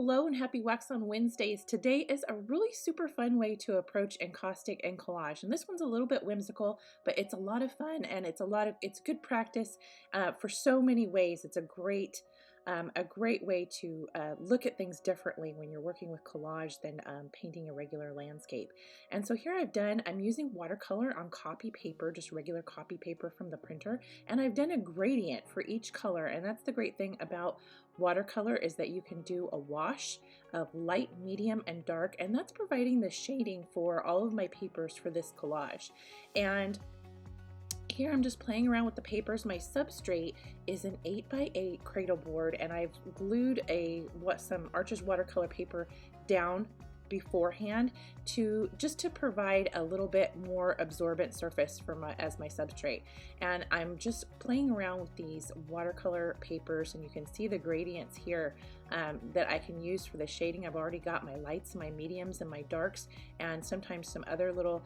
Hello and happy Wax on Wednesdays. Today is a really super fun way to approach encaustic and collage. And this one's a little bit whimsical, but it's a lot of fun and it's good practice for so many ways. It's a great way to look at things differently when you're working with collage than painting a regular landscape. And so here I'm using watercolor on copy paper, just regular copy paper from the printer, and I've done a gradient for each color. And that's the great thing about watercolor, is that you can do a wash of light, medium, and dark, and that's providing the shading for all of my papers for this collage. And here I'm just playing around with the papers. My substrate is an 8x8 cradle board, and I've glued some Arches watercolor paper down beforehand to provide a little bit more absorbent surface for as my substrate. And I'm just playing around with these watercolor papers, and you can see the gradients here that I can use for the shading. I've already got my lights, my mediums, and my darks, and sometimes some other little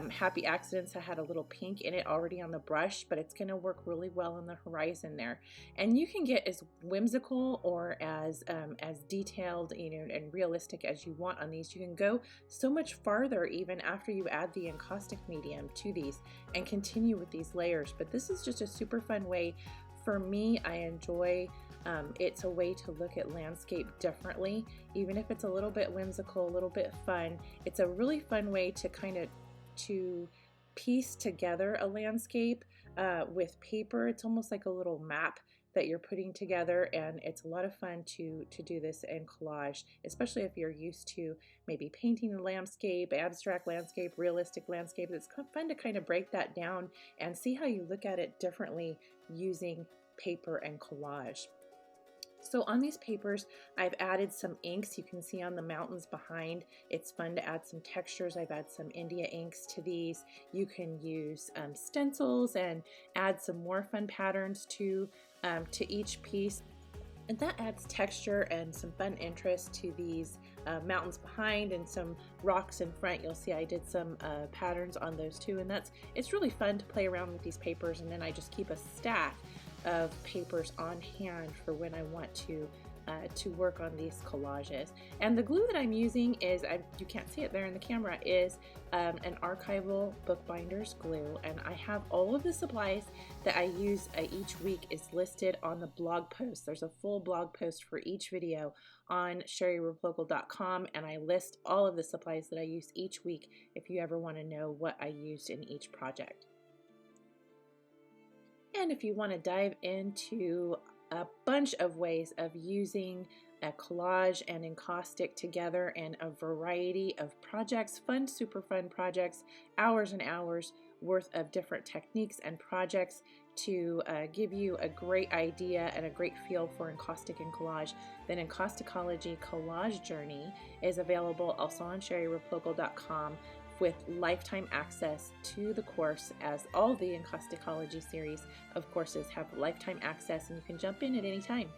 happy accidents. I had a little pink in it already on the brush, but it's going to work really well on the horizon there. And you can get as whimsical or as detailed, and realistic as you want on these. You can go so much farther even after you add the encaustic medium to these and continue with these layers. But this is just a super fun way. For me, I enjoy it's a way to look at landscape differently, even if it's a little bit whimsical, a little bit fun. It's a really fun way to piece together a landscape with paper. It's almost like a little map that you're putting together, and it's a lot of fun to do this in collage, especially if you're used to maybe painting the landscape, abstract landscape, realistic landscape. It's fun to kind of break that down and see how you look at it differently using paper and collage. So on these papers, I've added some inks. You can see on the mountains behind, it's fun to add some textures. I've added some India inks to these. You can use stencils and add some more fun patterns to each piece. And that adds texture and some fun interest to these mountains behind and some rocks in front. You'll see I did some patterns on those too, and it's really fun to play around with these papers. And then I just keep a stack of papers on hand for when I want to work on these collages. And the glue that I'm using is, you can't see it there in the camera, is an archival bookbinders glue. And I have all of the supplies that I use each week is listed on the blog post. There's a full blog post for each video on ShariReplogle.com, and I list all of the supplies that I use each week if you ever want to know what I used in each project. And if you want to dive into a bunch of ways of using a collage and encaustic together in a variety of projects, super fun projects, hours and hours worth of different techniques and projects to give you a great idea and a great feel for encaustic and collage, then Encausticology Collage Journey is available also on ShariReplogle.com with lifetime access to the course, as all the Encausticology series of courses have lifetime access, and you can jump in at any time.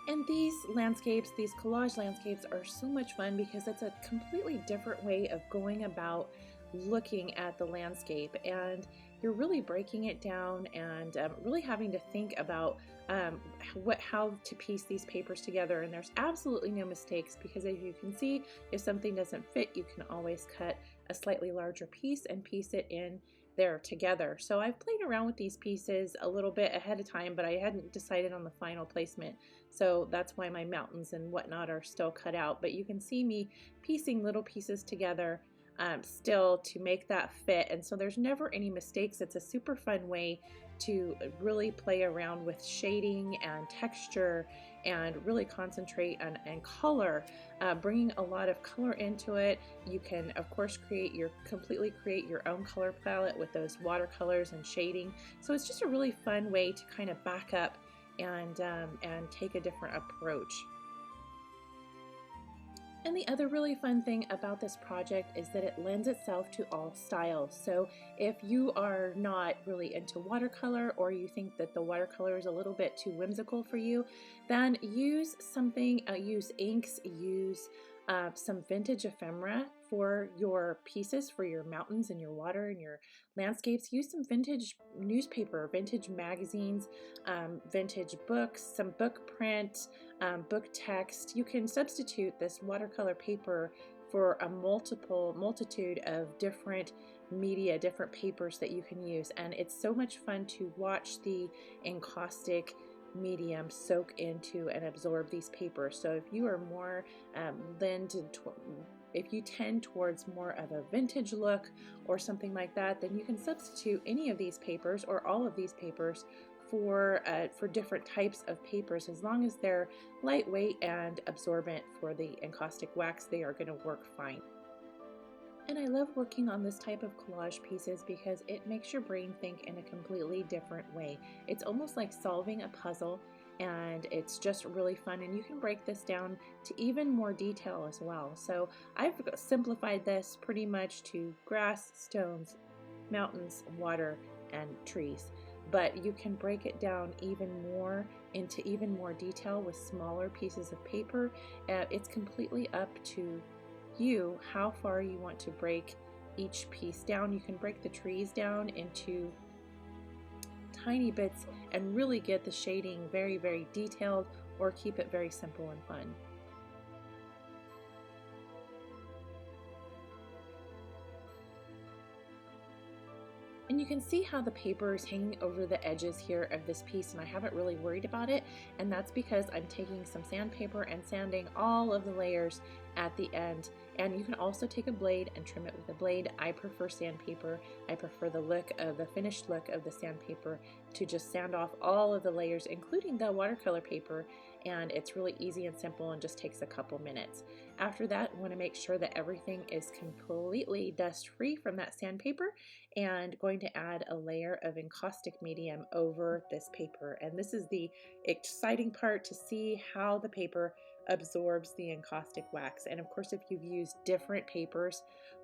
And these landscapes, these collage landscapes, are so much fun because it's a completely different way of going about looking at the landscape, and you're really breaking it down and really having to think about how to piece these papers together. And there's absolutely no mistakes, because as you can see, if something doesn't fit, you can always cut a slightly larger piece and piece it in there together. So I've played around with these pieces a little bit ahead of time, but I hadn't decided on the final placement, so that's why my mountains and whatnot are still cut out. But you can see me piecing little pieces together still to make that fit, and so there's never any mistakes. It's a super fun way to really play around with shading and texture and really concentrate on color, bringing a lot of color into it. You can of course completely create your own color palette with those watercolors and shading. So it's just a really fun way to kind of back up and take a different approach. And the other really fun thing about this project is that it lends itself to all styles. So if you are not really into watercolor, or you think that the watercolor is a little bit too whimsical for you, then use inks, use some vintage ephemera for your pieces, for your mountains and your water and your landscapes. Use some vintage newspaper, vintage magazines, vintage books, some book print, book text. You can substitute this watercolor paper for a multitude of different media, different papers that you can use, and it's so much fun to watch the encaustic medium soak into and absorb these papers. So if you are more if you tend towards more of a vintage look or something like that, then you can substitute any of these papers or all of these papers for different types of papers. As long as they're lightweight and absorbent for the encaustic wax, they are going to work fine. And I love working on this type of collage pieces because it makes your brain think in a completely different way. It's almost like solving a puzzle, and it's just really fun, and you can break this down to even more detail as well. So I've simplified this pretty much to grass, stones, mountains, water, and trees. But you can break it down even more into even more detail with smaller pieces of paper. It's completely up to you how far you want to break each piece down. You can break the trees down into tiny bits and really get the shading very, very detailed, or keep it very simple and fun. And you can see how the paper is hanging over the edges here of this piece, and I haven't really worried about it, and that's because I'm taking some sandpaper and sanding all of the layers at the end. And you can also take a blade and trim it with a blade. I prefer sandpaper. I prefer the finished look of the sandpaper to just sand off all of the layers, including the watercolor paper, and it's really easy and simple and just takes a couple minutes. After that, I want to make sure that everything is completely dust free from that sandpaper, and going to add a layer of encaustic medium over this paper. And this is the exciting part, to see how the paper absorbs the encaustic wax. And of course, if you've used different papers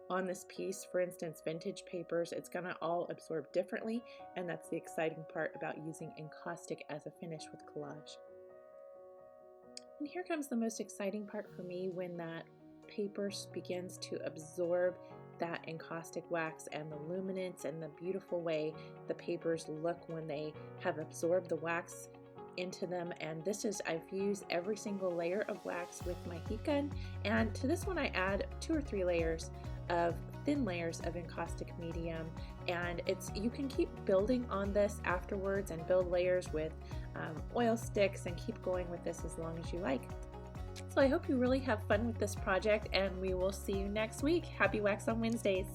on this piece, for instance vintage papers, it's going to all absorb differently, and that's the exciting part about using encaustic as a finish with collage. And here comes the most exciting part for me, when that paper begins to absorb that encaustic wax and the luminance and the beautiful way the papers look when they have absorbed the wax into them. And this is, I've used every single layer of wax with my heat gun, and to this one I add 2 or 3 layers of thin layers of encaustic medium, and you can keep building on this afterwards and build layers with oil sticks and keep going with this as long as you like. So I hope you really have fun with this project, and we will see you next week. Happy Wax on Wednesdays!